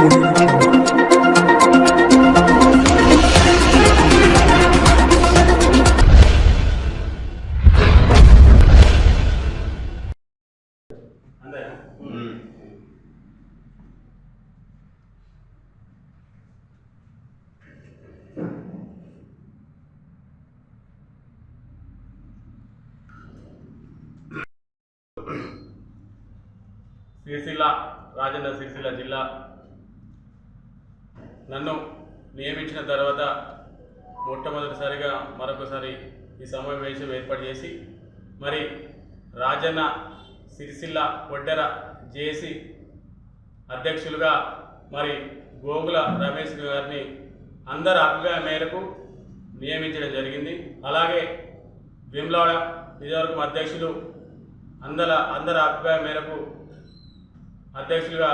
సిరిసిల్ల రాజన్న సిరిసిల్ల జిల్లా నన్ను నియమించిన తర్వాత మొట్టమొదటిసారిగా మరొకసారి ఈ సమావేశం ఏర్పాటు చేసి మరి రాజన్న సిరిసిల్ల ఒడ్డెర జేఏసీ అధ్యక్షులుగా మరి గోగుల రమేష్ గారిని అందరి అభిప్రాయం మేరకు నియమించడం జరిగింది. అలాగే వేములవాడ నియోజకవర్గం అధ్యక్షులు అందరి అభిప్రాయం మేరకు అధ్యక్షులుగా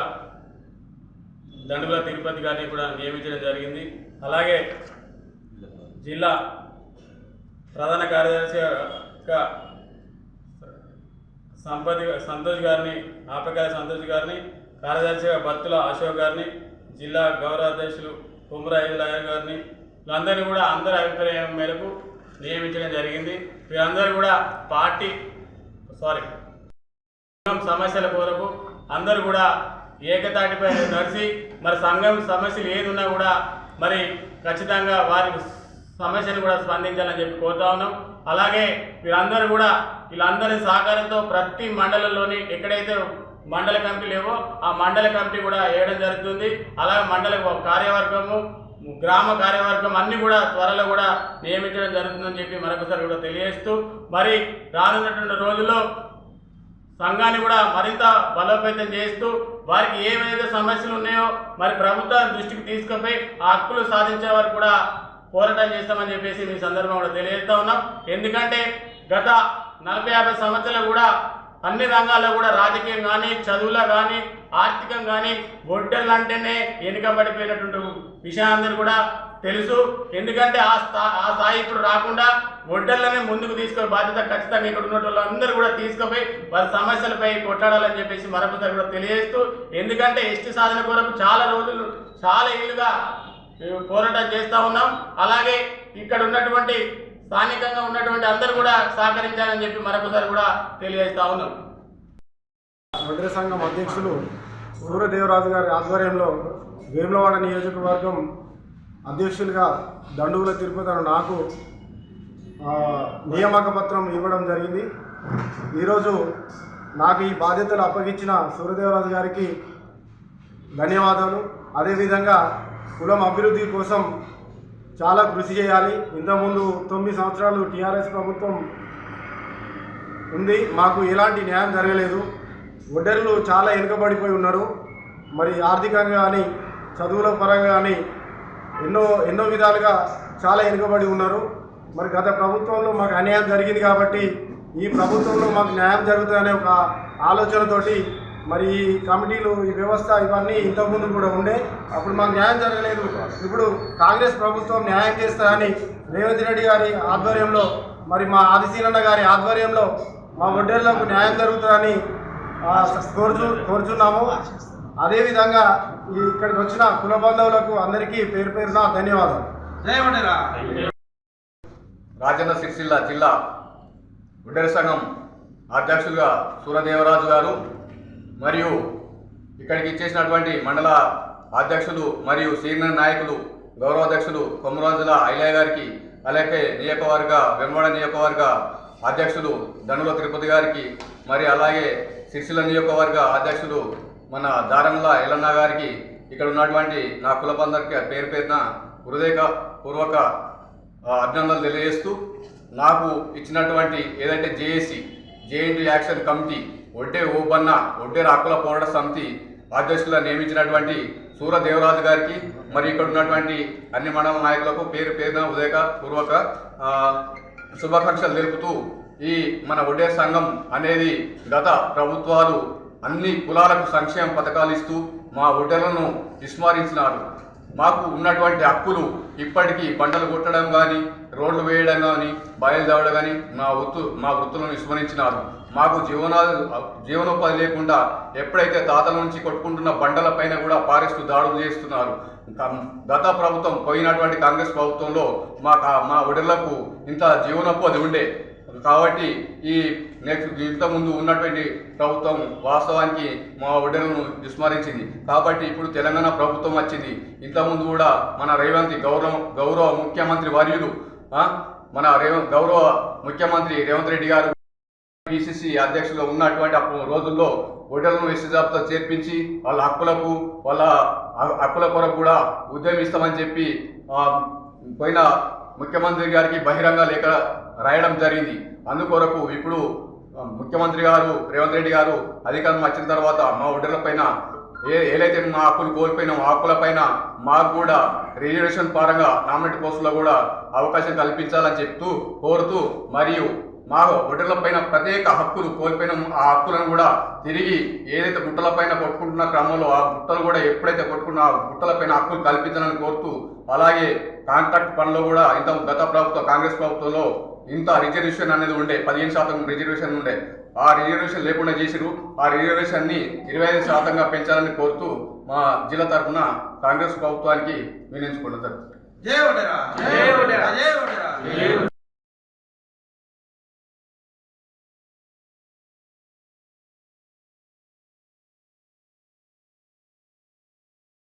దండుగుల తిరుపతి గారిని కూడా నియమించడం జరిగింది. అలాగే జిల్లా ప్రధాన కార్యదర్శిగా సంతోష్ గారిని, ఆపకాయ సంతోష్ గారిని, కార్యదర్శిగా బత్తుల అశోక్ గారిని, జిల్లా గౌరవ అధ్యక్షులు కుమ్రా ఐదులయ్య గారిని, వీళ్ళందరినీ కూడా అందరి అభిప్రాయం మేరకు నియమించడం జరిగింది. వీరందరూ కూడా సమస్యల కొరకు అందరూ కూడా ఏకతాటిపై నడిచి మరి సంఘం సమస్యలు ఏది ఉన్నా కూడా మరి ఖచ్చితంగా వారి సమస్యను కూడా స్పందించాలని చెప్పి కోరుతా ఉన్నాం. అలాగే వీళ్ళందరి సహకారంతో ప్రతి మండలంలోని ఎక్కడైతే మండల కమిటీ లేవో ఆ మండల కమిటీ కూడా వేయడం జరుగుతుంది. అలాగే మండల కార్యవర్గము, గ్రామ కార్యవర్గం అన్నీ కూడా త్వరలో కూడా నియమించడం జరుగుతుందని చెప్పి మరొకసారి కూడా తెలియజేస్తూ మరి రానున్నటువంటి రోజుల్లో సంఘాన్ని కూడా మరింత బలోపేతం చేస్తూ వారికి ఏవైతే సమస్యలు ఉన్నాయో మరి ప్రభుత్వం దృష్టికి తీసుకుపోయి ఆ హక్కులు సాధించే వరకు కూడా పోరాటం చేస్తామని చెప్పేసి మీ సందర్భంగా కూడా తెలియజేస్తూ ఉన్నాం. ఎందుకంటే గత 40-50 సంవత్సరాలు కూడా అన్ని రంగాల్లో కూడా రాజకీయం కానీ, చదువులో కానీ, ఆర్థికం కానీ ఒడ్డర్లు అంటేనే వెనుకబడిపోయినటువంటి విషయాలందరూ కూడా తెలుసు. ఎందుకంటే ఆ స్థాయి ఇప్పుడు రాకుండా ఒడ్డర్లనే ముందుకు తీసుకునే బాధ్యత ఖచ్చితంగా ఇక్కడ ఉన్న వాళ్ళందరూ కూడా తీసుకుపోయి వారి సమస్యలపై కొట్లాడాలని చెప్పేసి మరొకసారి కూడా తెలియజేస్తూ, ఎందుకంటే ఎస్టీ సాధన కొరకు చాలా ఏళ్ళుగా పోరాటం చేస్తూ ఉన్నాం. అలాగే ఇక్కడ ఉన్నటువంటి స్థానికంగా ఉన్నటువంటి అందరూ కూడా సహకరించాలని చెప్పి మరొకసారి కూడా తెలియజేస్తా ఉన్నాం. ఒడ్డెర సంఘం అధ్యక్షులు సూర్యదేవరాజు గారి ఆధ్వర్యంలో వేములవాడ నియోజకవర్గం అధ్యక్షులుగా దండుగుల తిరుపతి నాకు నియామక పత్రం ఇవ్వడం జరిగింది. ఈరోజు నాకు ఈ బాధ్యతలు అప్పగించిన సూర్యదేవరాజు గారికి ధన్యవాదాలు. అదేవిధంగా కులం అభివృద్ధి కోసం చాలా కృషి చేయాలి. ఇంతకుముందు 9 సంవత్సరాలు టీఆర్ఎస్ ప్రభుత్వం ఉంది, మాకు ఎలాంటి న్యాయం జరగలేదు. ఒడ్డెర్లు చాలా వెనుకబడిపోయి ఉన్నారు. మరి ఆర్థికంగా కానీ, చదువుల పరంగా కానీ ఎన్నో విధాలుగా చాలా వెనుకబడి ఉన్నారు. మరి గత ప్రభుత్వంలో మాకు అన్యాయం జరిగింది కాబట్టి ఈ ప్రభుత్వంలో మాకు న్యాయం జరుగుతుందనే ఒక ఆలోచనతోటి మరి ఈ కమిటీలు, ఈ వ్యవస్థ ఇవన్నీ ఇంతకుముందు కూడా ఉండే, అప్పుడు మాకు న్యాయం జరగలేదు. ఇప్పుడు కాంగ్రెస్ ప్రభుత్వం న్యాయం చేస్తుందని రేవంత్ రెడ్డి గారి ఆధ్వర్యంలో, మరి మా ఆదిశీలన్న గారి ఆధ్వర్యంలో మా ఒడ్డెర్లకు న్యాయం జరుగుతుందని కోరుచున్నాము. అదేవిధంగా ఇక్కడికి వచ్చిన కుల బంధువులకు అందరికీ పేరు పేరున ధన్యవాదాలు. రాజన్న సిరిసిల్ల జిల్లా ఒడ్డెర సంఘం అధ్యక్షులుగా సూర్యదేవరాజు గారు మరియు ఇక్కడికి ఇచ్చేసినటువంటి మండల అధ్యక్షులు మరియు సీనియర్ నాయకులు గౌరవాధ్యక్షులు కొమరాజుల ఐలయ్య గారికి, అలాగే వెంబడ నియోజకవర్గ అధ్యక్షులు దండుల తిరుపతి గారికి, మరి అలాగే సిరిసిల్ల నియోజకవర్గ అధ్యక్షులు మన దారంల ఎల్లన్న గారికి, ఇక్కడ ఉన్నటువంటి నా కులబందరికి పేరు పేరున హృదయపూర్వక అభినందనలు తెలియజేస్తూ, నాకు ఇచ్చినటువంటి ఏదైతే JAC JNT action committee Oddera హక్కుల పోరాట సమితి అధ్యక్షులుగా నియమించినటువంటి సూర్యదేవరాజు గారికి, మరి ఇక్కడ ఉన్నటువంటి అన్ని మండల నాయకులకు పేరు పేరున హృదయపూర్వక శుభాకాంక్షలు తెలుపుతూ, ఈ మన ఒడ్డెర సంఘం అనేది గత ప్రభుత్వాలు అన్ని కులాలకు సంక్షేమ పథకాలు ఇస్తూ మా ఒడ్డెరలను విస్మరించినారు. మాకు ఉన్నటువంటి హక్కులు ఇప్పటికీ పంటలు కొట్టడం కానీ, రోడ్లు వేయడం కానీ, బయలుదేరడం కానీ మా వృత్తులను విస్మరించినారు. మాకు జీవనోపాధి లేకుండా ఎప్పుడైతే తాతల నుంచి కొట్టుకుంటున్న బండల పైన కూడా ఫారెస్టు దాడులు చేస్తున్నారు. గత ప్రభుత్వం పోయినటువంటి కాంగ్రెస్ ప్రభుత్వంలో మా ఒడెర్లకు ఇంత జీవనోపాధి ఉండే కాబట్టి ఈ నెక్స్ట్ ఇంతకుముందు ఉన్నటువంటి ప్రభుత్వం వాస్తవానికి మా ఒడెర్లను విస్మరించింది. కాబట్టి ఇప్పుడు తెలంగాణ ప్రభుత్వం వచ్చింది. ఇంతకుముందు కూడా మన గౌరవ ముఖ్యమంత్రి వర్యులు మన గౌరవ ముఖ్యమంత్రి రేవంత్ రెడ్డి గారు పిసిసి అధ్యక్షులుగా ఉన్నటువంటి రోజుల్లో ఒడెర్లను ఎస్సీ జాబితా చేర్పించి వాళ్ళ హక్కుల కొరకు కూడా ఉద్యమిస్తామని చెప్పి పోయిన ముఖ్యమంత్రి గారికి బహిరంగ లేఖ రాయడం జరిగింది. అందుకొరకు ఇప్పుడు ముఖ్యమంత్రి గారు రేవంత్ రెడ్డి గారు అధికారం వచ్చిన తర్వాత మా ఒడెర్ల పైన ఏదైతే మా హక్కులు కోల్పోయినామో ఆ హక్కుల పైన మాకు కూడా రిజర్వేషన్ పరంగా నామినేట్ పోస్టులో కూడా అవకాశం కల్పించాలని కోరుతూ మరియు మా ఒడెర్ల పైన ప్రత్యేక హక్కులు కోల్పోయిన ఆ హక్కులను కూడా తిరిగి ఏదైతే గుట్టల పైన కొట్టుకుంటున్న క్రమంలో ఆ గుట్టలు కూడా ఎప్పుడైతే కొట్టుకున్న ఆ గుట్టల పైన హక్కులు కల్పించాలని కోరుతూ అలాగే కాంట్రాక్ట్ పనిలో కూడా గత కాంగ్రెస్ ప్రభుత్వంలో ఇంత రిజర్వేషన్ అనేది ఉండే 15% రిజర్వేషన్ ఉండే. ఆ రిజర్వేషన్ లేకుండా చేసిరు. ఆ రిజర్వేషన్ని 25%గా పెంచాలని కోరుతూ మా జిల్లా తరఫున కాంగ్రెస్ ప్రభుత్వానికి వినియోగించుకుంటారు.